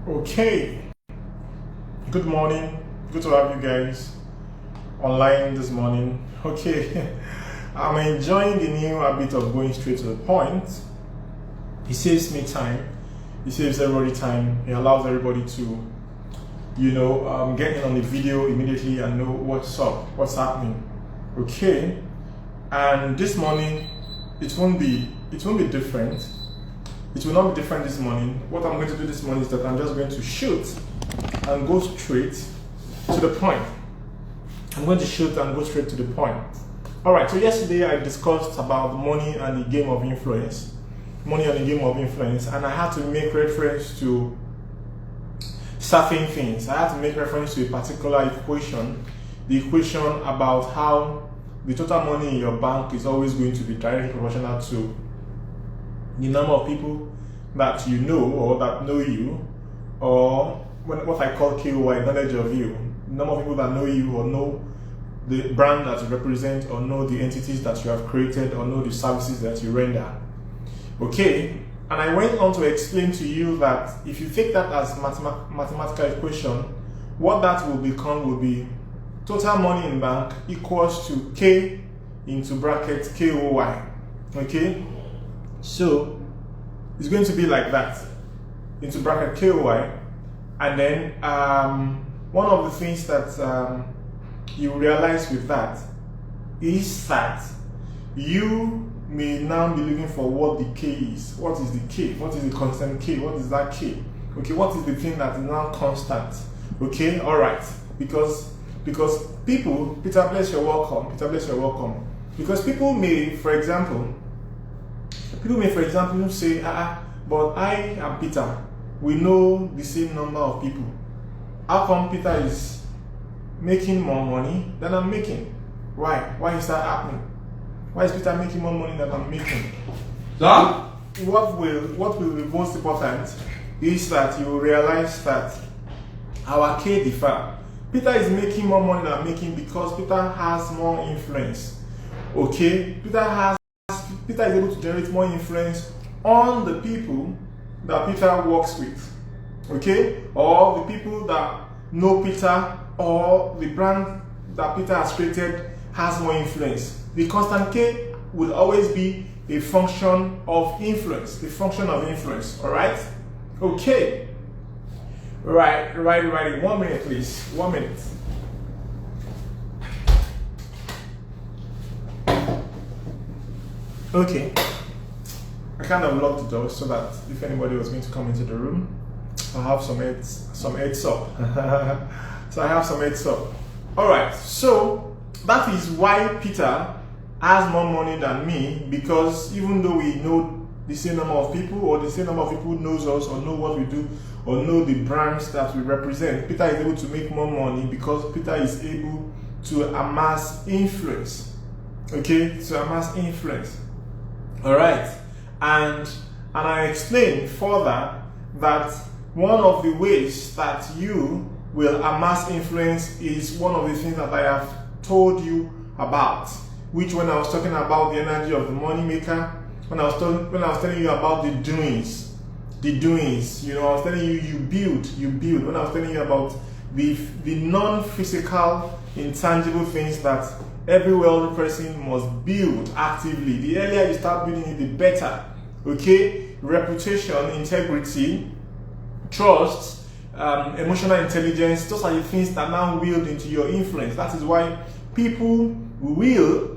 Okay, good morning. Good to have you guys online this morning. Okay, I'm enjoying the new habit of going straight to the point. It saves me time, it saves everybody time, it allows everybody to, get in on the video immediately and know what's up, what's happening. Okay, and this morning it won't be different. It will not be different this morning. What I'm going to do this morning is that I'm just going to shoot and go straight to the point. I'm going to shoot and go straight to the point. Alright, so yesterday I discussed about money and the game of influence. Money and the game of influence, and I had to make reference to certain things. I had to make reference to a particular equation. The equation about how the total money in your bank is always going to be directly proportional to the number of people that you know or that know you, or what I call KOI, knowledge of you. The number of people that know you or know the brand that you represent or know the entities that you have created or know the services that you render. Okay, and I went on to explain to you that if you take that as mathematical equation, what that will become will be total money in bank equals to K into bracket KOI. Okay, so it's going to be like that, into bracket KOI, and then one of the things that you realize with that is that you may now be looking for what the K is. What is the K? What is the constant K? What is that K? Okay, what is the thing that is now constant? Okay, all right, because people, Peter, bless your welcome. Peter, bless your welcome. Because people may, for example, say, but I am Peter. We know the same number of people. How come Peter is making more money than I'm making? Why? Why is that happening? Why is Peter making more money than I'm making? Sir? What will be most important is that you will realize that our K differ. Peter is making more money than I'm making because Peter has more influence. Okay? Peter is able to generate more influence on the people that Peter works with. Okay? Or the people that know Peter, or the brand that Peter has created has more influence. The constant K will always be a function of influence. A function of influence. Alright? Okay. Right. 1 minute, please. 1 minute. Okay. I kind of locked the door so that if anybody was going to come into the room, I have some heads up. So I have some heads up. Alright, so that is why Peter has more money than me, because even though we know the same number of people, or the same number of people knows us or know what we do or know the brands that we represent, Peter is able to make more money because Peter is able to amass influence. Okay, to amass influence. Alright, and I explained further that one of the ways that you will amass influence is one of the things that I have told you about, which when I was talking about the energy of the money maker, when I was telling you about the doings, I was telling you you build. When I was telling you about the non-physical, intangible things that every wealthy person must build actively. The earlier you start building it, the better. Okay, reputation, integrity, trust, emotional intelligence. Those are the things that now build into your influence. That is why people will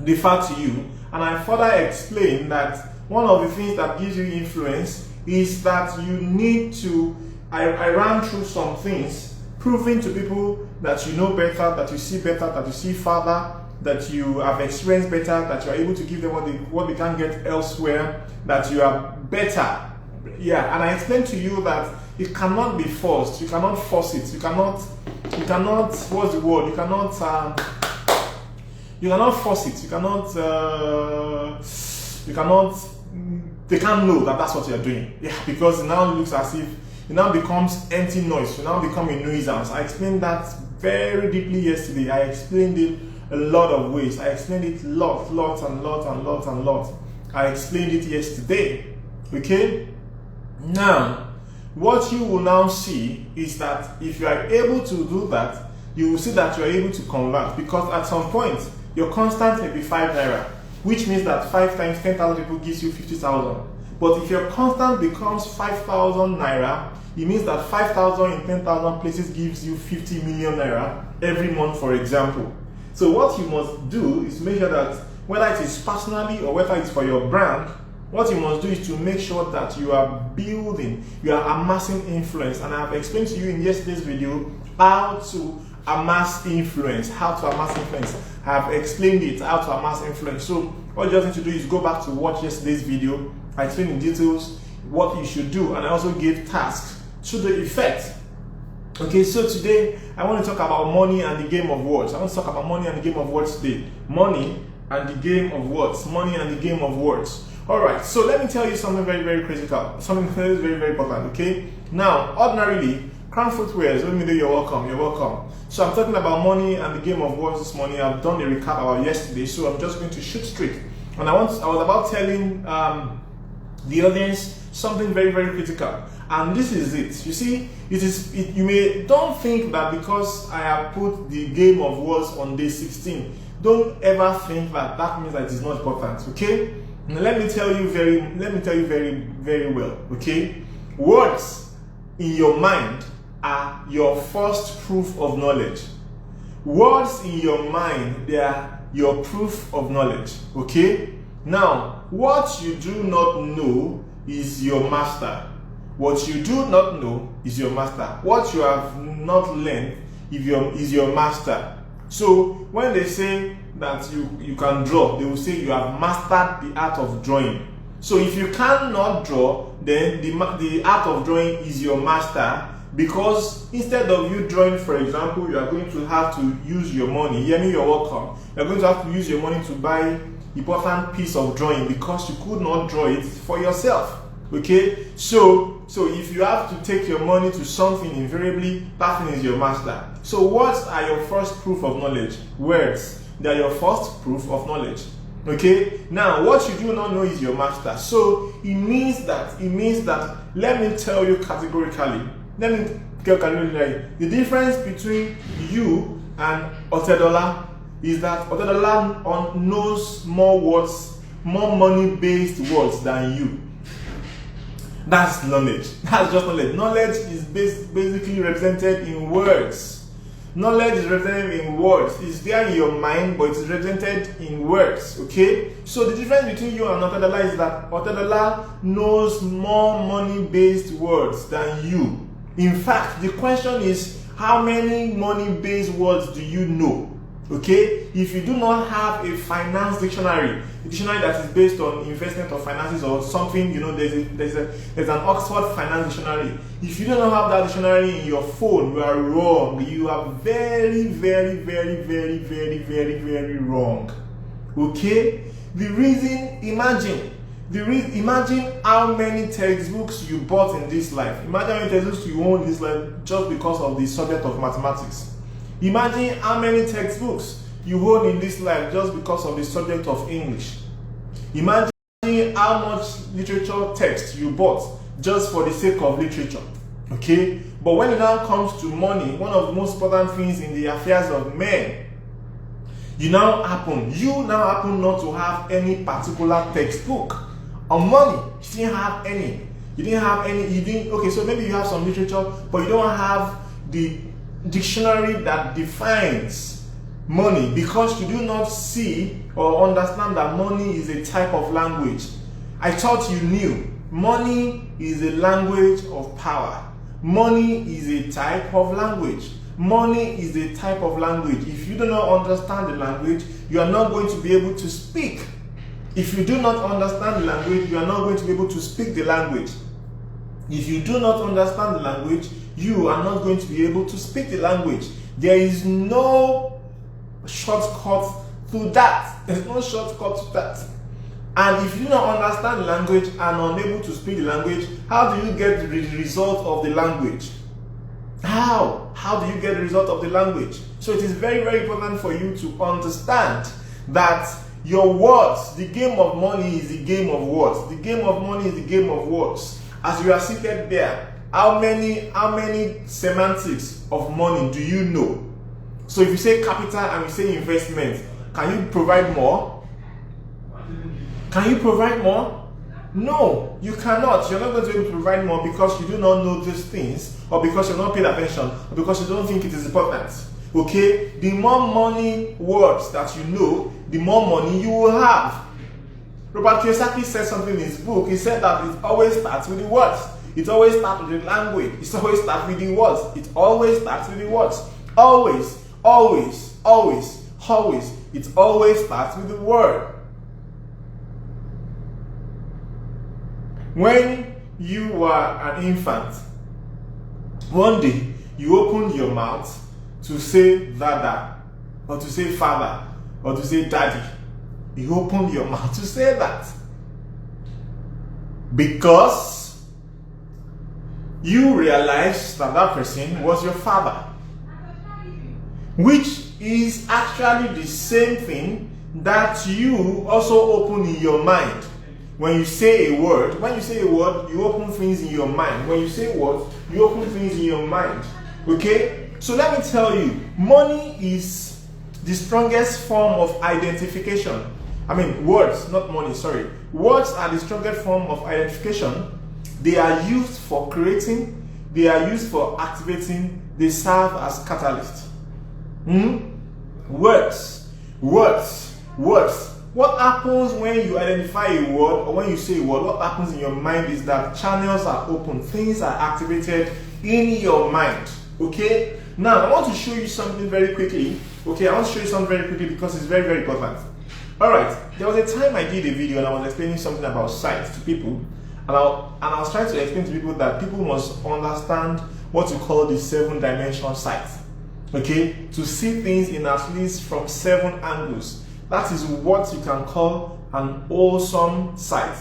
defer to you. And I further explain that one of the things that gives you influence is that you need to, I ran through some things, proving to people that you know better, that you see better, that you see farther, that you have experienced better, that you are able to give them what they can't get elsewhere, that you are better. Yeah, and I explained to you that it cannot be forced. You cannot force it. You cannot, what's the word? You cannot force it. They can't know that that's what you're doing. Yeah, because it now looks as if it now becomes empty noise. You now become a nuisance. I explained that very deeply yesterday. I explained it a lot of ways. I explained it lots. I explained it yesterday. Okay? Now, what you will now see is that if you are able to do that, you will see that you are able to convert, because at some point your constant may be 5 naira, which means that 5 times 10,000 people gives you 50,000. But if your constant becomes 5,000 naira, it means that 5,000 in 10,000 places gives you 50 million naira every month, for example. So what you must do is make sure that whether it is personally or whether it's for your brand, what you must do is to make sure that you are building, you are amassing influence. And I have explained to you in yesterday's video how to amass influence, I have explained it, how to amass influence. So what you just need to do is go back to watch yesterday's video. I explained in details what you should do, and I also gave tasks to the effect. Okay, so today I want to talk about money and the game of words. I want to talk about money and the game of words today. Money and the game of words. Money and the game of words. Alright, so let me tell you something very, very critical. Something very, very important, okay? Now, ordinarily, Crown Footwear, let me know you're welcome, you're welcome. So I'm talking about money and the game of words this morning. I've done a recap about yesterday, so I'm just going to shoot straight. And I was about telling the audience something very, very critical. And this is it. You see, you don't think that because I have put the game of words on day 16, don't ever think that that means that it is not important, okay? Now let me tell you very, very well, okay? Words in your mind are your first proof of knowledge. Words in your mind, they are your proof of knowledge, okay? Now, what you do not know is your master. What you do not know is your master. What you have not learned is your master. So when they say that you can draw, they will say you have mastered the art of drawing. So if you cannot draw, then the art of drawing is your master, because instead of you drawing, for example, you are going to have to use your money. Hear me, you're welcome. You're going to have to use your money to buy important piece of drawing because you could not draw it for yourself. Okay, so if you have to take your money to something, invariably that thing is your master. So words are your first proof of knowledge. Words, they are your first proof of knowledge. Okay, now what you do not know is your master. So it means that let me tell you categorically, the difference between you and Otedola is that Otedola knows more words, more money-based words than you. That's knowledge. That's just knowledge. Knowledge is basically represented in words. Knowledge is represented in words. It's there in your mind, but it's represented in words. Okay? So the difference between you and Otedola is that Otedola knows more money-based words than you. In fact, the question is, how many money-based words do you know? Okay, if you do not have a finance dictionary, a dictionary that is based on investment or finances or something, you know, there's an Oxford Finance Dictionary. If you do not have that dictionary in your phone, you are wrong. You are very, very, very, very, very, very, very wrong. Okay, imagine how many textbooks you bought in this life. Imagine how many textbooks you own in this life just because of the subject of mathematics. Imagine how many textbooks you own in this life just because of the subject of English. Imagine how much literature text you bought just for the sake of literature. Okay? But when it now comes to money, one of the most important things in the affairs of men, you now happen not to have any particular textbook on money. You didn't have any. Okay, so maybe you have some literature, but you don't have the dictionary that defines money, because you do not see or understand that money is a type of language. I thought you knew. Money is a language of power. Money is a type of language. Money is a type of language. If you do not understand the language, you are not going to be able to speak. If you do not understand the language, you are not going to be able to speak the language. If you do not understand the language, you are not going to be able to speak the language. There is no shortcut to that. There's no shortcut to that. And if you do not understand the language and are unable to speak the language, how do you get the result of the language? How do you get the result of the language? So it is very, very important for you to understand that your words, the game of money is the game of words. The game of money is the game of words. As you are seated there, How many semantics of money do you know? So if you say capital and you say investment, can you provide more? Can you provide more? No, you cannot. You're not going to be able to provide more because you do not know these things, or because you're not paying attention, or because you don't think it is important. Okay? The more money words that you know, the more money you will have. Robert Kiyosaki said something in his book. He said that it always starts with the words. It always starts with the language. It always starts with the words. It always starts with the words. Always, always, always, always. It always starts with the word. When you were an infant, one day you opened your mouth to say dada, or to say father, or to say daddy. You opened your mouth to say that because you realized that that person was your father, which is actually the same thing that you also open in your mind. When you say a word, you open things in your mind. When you say words, you open things in your mind. Okay? So let me tell you, money is the strongest form of identification. I mean, words, not money, sorry. Words are the strongest form of identification. They are used for creating, they are used for activating, they serve as catalysts. Words. What happens when you identify a word or when you say a word? What happens in your mind is that channels are open, things are activated in your mind. Okay? Now, I want to show you something very quickly. Okay, I want to show you something very quickly because it's very, very important. Alright, there was a time I did a video and I was explaining something about sight to people. And I was trying to explain to people that people must understand what you call the 7-dimension sight. Okay? To see things in at least from 7 angles. That is what you can call an awesome sight.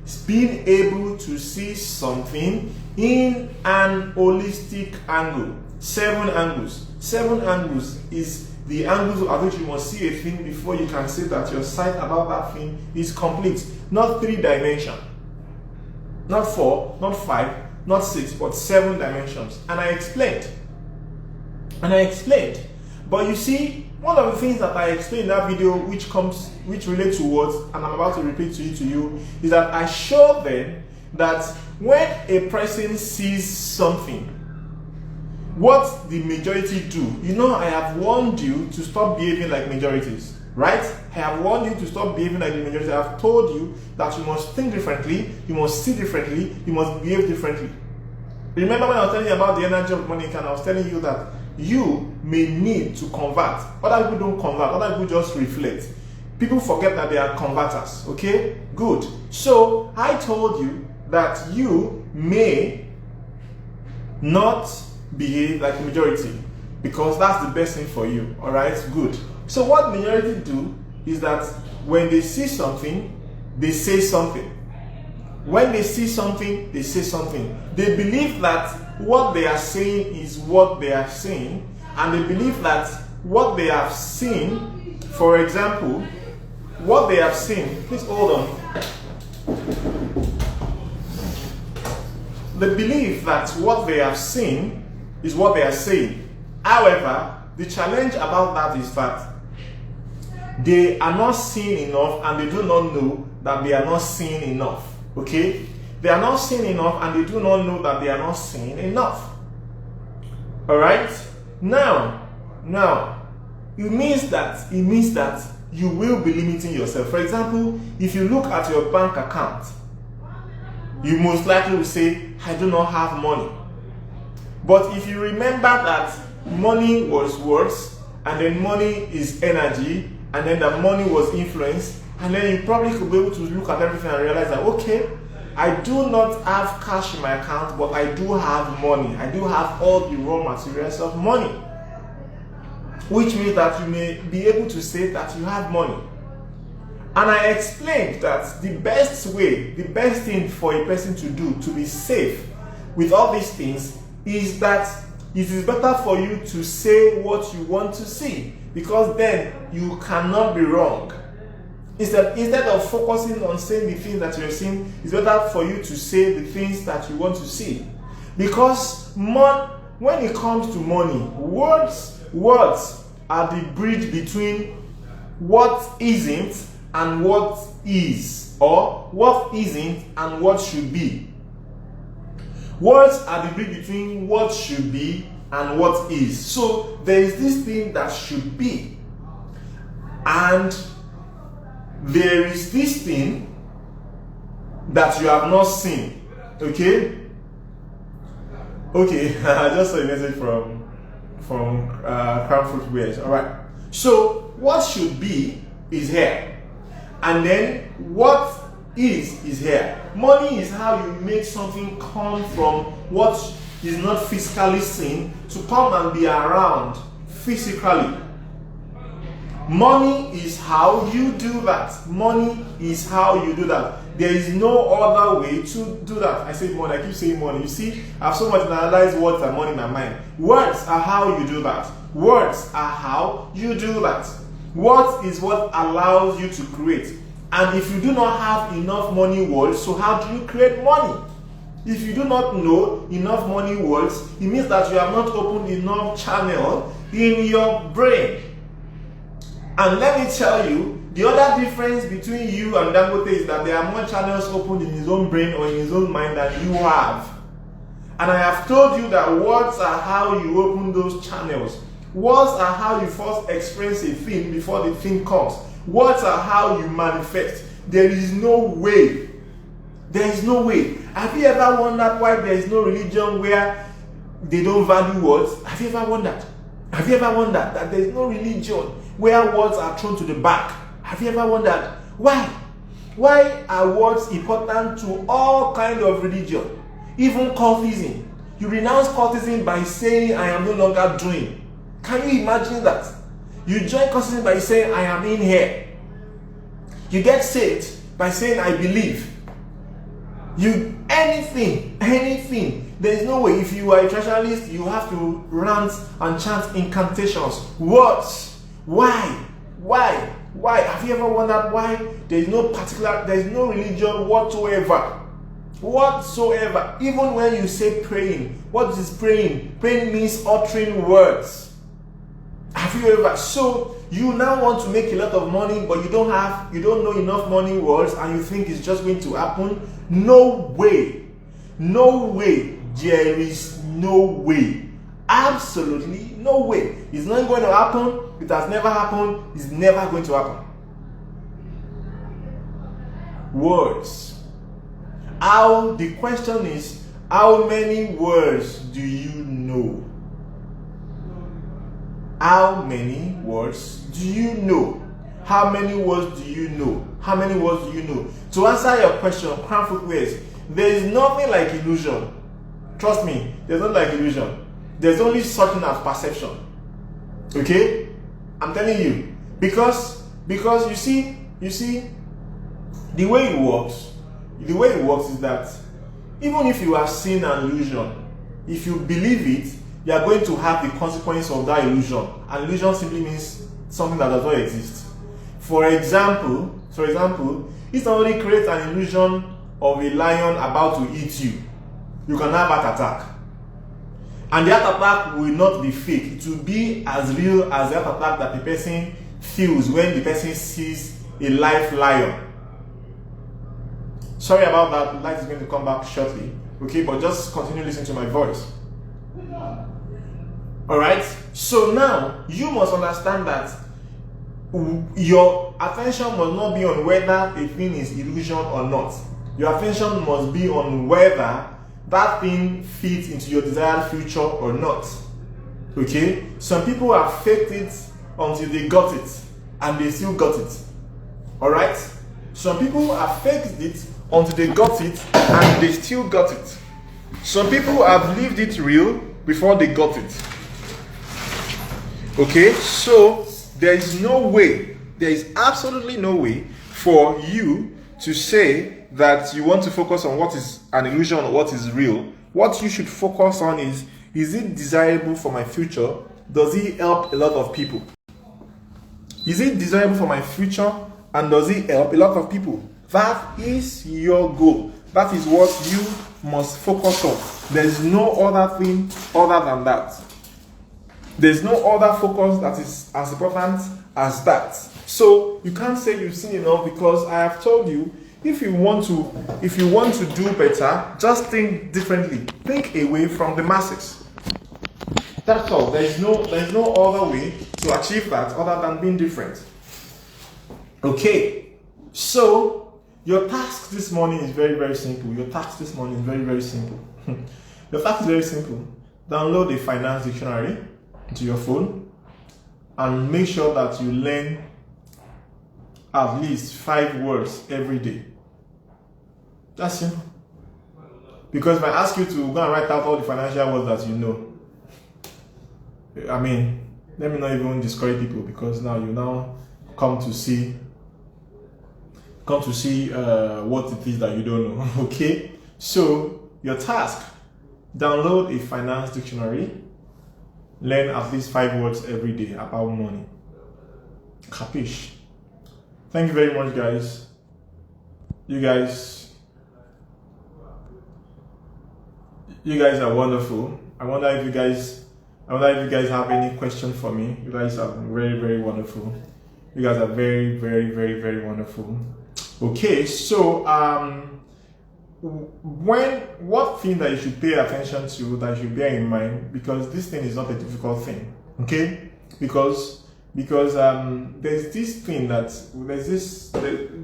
It's being able to see something in an holistic angle. 7 angles. 7 angles is the angles at which you must see a thing before you can say that your sight about that thing is complete. Not 3 dimensions. Not 4, not 5, not 6, but 7 dimensions. And I explained. But you see, one of the things that I explained in that video which relates to words, and I'm about to repeat to you, is that I showed them that when a person sees something, what the majority do, I have warned you to stop behaving like majorities, right? I have warned you to stop behaving like the majority. I have told you that you must think differently, you must see differently, you must behave differently. Remember when I was telling you about the energy of money, and I was telling you that you may need to convert. Other people don't convert, other people just reflect. People forget that they are converters, okay? Good. So I told you that you may not behave like the majority because that's the best thing for you. Alright, good. So what majority do is that when they see something, they say something. When they see something, they say something. They believe that what they are saying is what they are saying, and they believe that what they have seen, for example, what they have seen, please hold on. They believe that what they have seen is what they are saying. However, the challenge about that is that they are not seeing enough and they do not know that they are not seeing enough. Okay? They are not seeing enough and they do not know that they are not seeing enough. Alright? Now, it means that you will be limiting yourself. For example, if you look at your bank account, you most likely will say, I do not have money. But if you remember that money was words, and then money is energy, and then that money was influence, and then you probably could be able to look at everything and realize that, okay, I do not have cash in my account, but I do have money. I do have all the raw materials of money. Which means that you may be able to say that you have money. And I explained that the best thing for a person to do to be safe with all these things is that it is better for you to say what you want to see, because then you cannot be wrong. Instead of focusing on saying the things that you're seeing, it's better for you to say the things that you want to see. Because when it comes to money, words are the bridge between what isn't and what is, or what isn't and what should be. Words are the bridge between what should be and what is. So there is this thing that should be, and there is this thing that you have not seen. Okay? I just saw a message from Crown Fruit Wears. Alright. So what should be is here. And then what is here. Money is how you make something come from what is not physically seen to come and be around physically. Money is how you do that. Money is how you do that. There is no other way to do that. I say money, I keep saying money. You see, I have so much analyzed words and money in my mind. Words are how you do that. Words are how you do that. What is what allows you to create. And if you do not have enough money words, so how do you create money? If you do not know enough money words, it means that you have not opened enough channel in your brain. And let me tell you, the other difference between you and Dangote is that there are more channels opened in his own brain or in his own mind than you have. And I have told you that words are how you open those channels. Words are how you first experience a thing before the thing comes. Words are how you manifest. There is no way. There is no way. Have you ever wondered why there is no religion where they don't value words? Have you ever wondered? Have you ever wondered that there is no religion where words are thrown to the back? Have you ever wondered why? Why are words important to all kind of religion? Even cultism. You renounce cultism by saying, I am no longer doing. Can you imagine that? You join cultism by saying, I am in here. You get saved by saying, I believe. Anything. There is no way. If you are a traditionalist, you have to rant and chant incantations. Words. Why? Have you ever wondered why there is no religion whatsoever? Even when you say praying, what is praying? Praying means uttering words. Have you ever? So you now want to make a lot of money, but you don't know enough money words, and you think it's just going to happen? No way. There is no way. Absolutely no way. It's not going to happen. It has never happened. It's never going to happen. Words. The question is, how many words do you know? How many words do you know? How many words do you know? How many words do you know? To answer your question, Crown Fruit Wears, there is nothing like illusion. Trust me, there's nothing like illusion. There's only something as perception. Okay? I'm telling you. Because you see, the way it works is that even if you have seen an illusion, if you believe it, you are going to have the consequence of that illusion. An illusion simply means something that does not exist. For example, if somebody creates an illusion of a lion about to eat you, you can have heart attack. And the heart attack will not be fake. It will be as real as the heart attack that the person feels when the person sees a live lion. Sorry about that, the light is going to come back shortly. Okay, but just continue listening to my voice. Alright, so now you must understand that your attention must not be on whether a thing is illusion or not. Your attention must be on whether that thing fits into your desired future or not. Okay? Some people have faked it until they got it, and they still got it. Alright? Some people have faked it until they got it, and they still got it. Some people have lived it real before they got it. Okay? So, there is absolutely no way for you to say that you want to focus on what is an illusion or what is real. What you should focus on is it desirable for my future? Does it help a lot of people? Is it desirable for my future, and does it help a lot of people? That is your goal. That is what you must focus on. There's no other thing other than that. There's no other focus that is as important as that. So you can't say you've seen enough, because I have told you, if you want to do better, just think differently. Think away from the masses. That's all. There's no other way to achieve that other than being different. Okay. So your task this morning is very, very simple. Your task this morning is very, very simple. Your task is very simple. Download a finance dictionary to your phone and make sure that you learn at least 5 words every day. That's simple. Because if I ask you to go and write out all the financial words that you know, I mean, let me not even discourage people, because now you now come to see what it is that you don't know. Okay, so your task: download a finance dictionary, learn at least 5 words every day about money. Capiche? Thank you very much, guys. You guys are wonderful. I wonder if you guys have any question for me. You guys are very, very wonderful. You guys are very, very, very, very wonderful. Okay, so what thing that you should pay attention to, that you should bear in mind, because this thing is not a difficult thing. Okay, because there's this thing that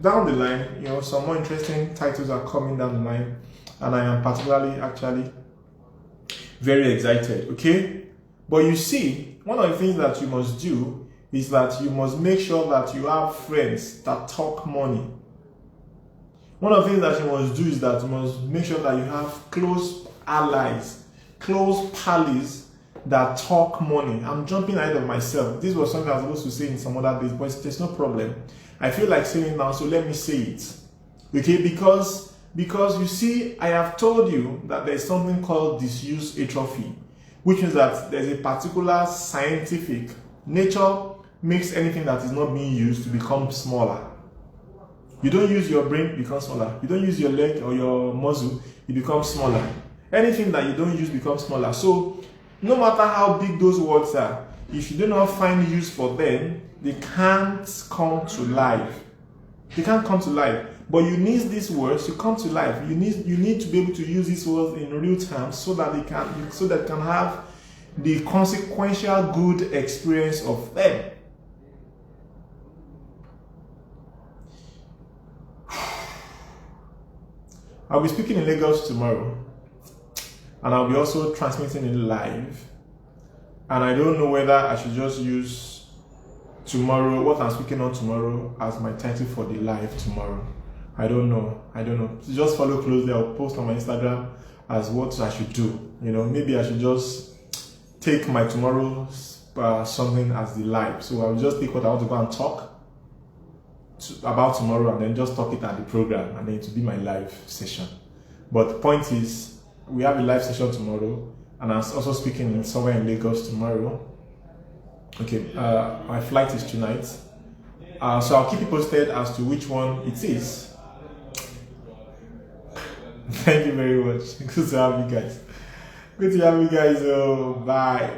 down the line, some more interesting titles are coming down the line, and I am particularly actually very excited. Okay, but you see, one of the things that you must do is that you must make sure that you have friends that talk money. One of the things that you must do is that you must make sure that you have close allies, close pals that talk money. I'm jumping ahead of myself. This was something I was supposed to say in some other days, but there's no problem. I feel like saying it now, so let me say it. Okay, because you see, I have told you that there's something called disuse atrophy, which means that there's a particular scientific nature makes anything that is not being used to become smaller. You don't use your brain, it becomes smaller. You don't use your leg or your muscle, it becomes smaller. Anything that you don't use becomes smaller. So no matter how big those words are, if you do not find use for them, they can't come to life. They can't come to life. But you need these words to come to life. You need to be able to use these words in real terms so that they can have the consequential good experience of them. I'll be speaking in Lagos tomorrow, and I'll be also transmitting it live. And I don't know whether I should just use tomorrow, what I'm speaking on tomorrow, as my title for the live tomorrow. I don't know. Just follow closely. I'll post on my Instagram as what I should do. Maybe I should just take my tomorrow's something as the live. So I'll just take what I want to go and talk about tomorrow, and then just talk it at the program, and then it will be my live session. But the point is, we have a live session tomorrow, and I'm also speaking somewhere in Lagos tomorrow. Okay, my flight is tonight, so I'll keep you posted as to which one it is. Thank you very much. Good to have you guys. Oh, bye.